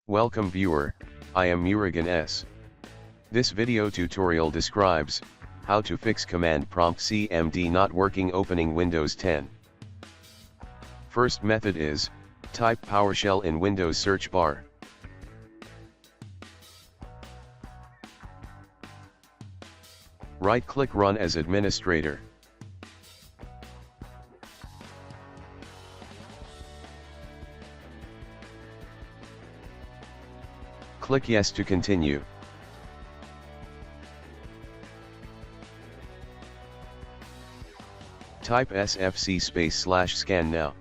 Welcome viewer, I am Murugan S. This video tutorial describes how to fix command prompt CMD not working opening Windows 10. First method is, type PowerShell in Windows search bar. Right-click Run as administrator. Click Yes to continue. Type sfc/scan now.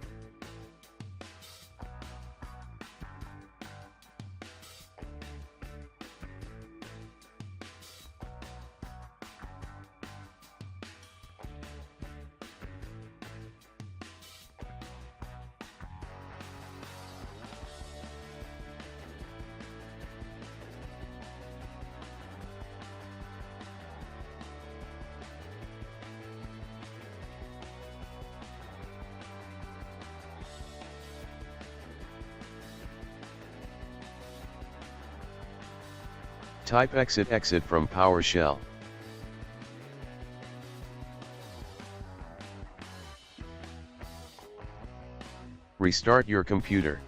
Type exit from PowerShell. Restart your computer.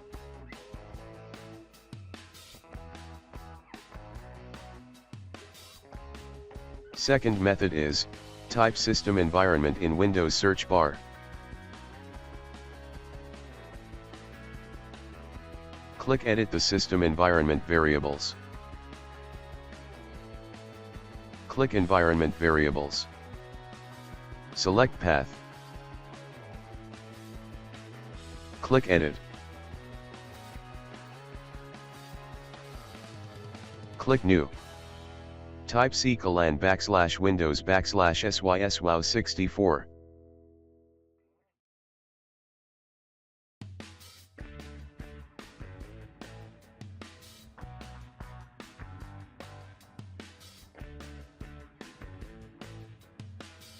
Second method is, type system environment in Windows search bar. Click Edit the system environment variables. Click Environment Variables. Select Path. Click Edit. Click New. Type c:\Windows\syswow64.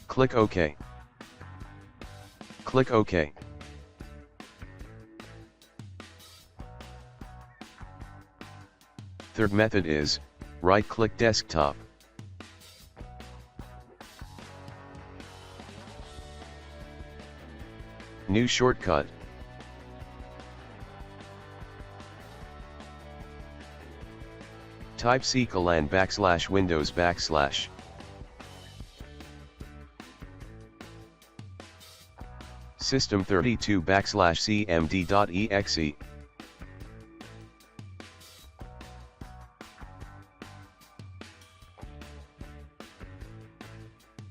Click OK. Click OK. Third method is, right-click Desktop. New shortcut. Type c:\Windows\. System32\cmd.exe.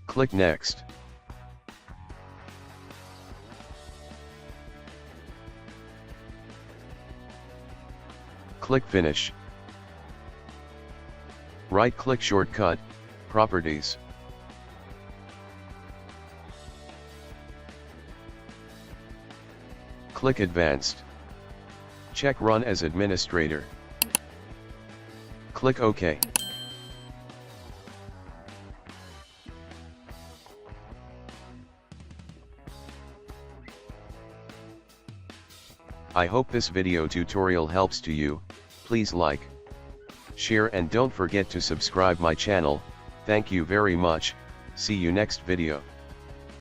Click Next. Click Finish. Right-click Shortcut, Properties. Click Advanced. Check Run as administrator. Click OK. I hope this video tutorial helps to you. Please like, share and don't forget to subscribe my channel. Thank you very much. See you next video.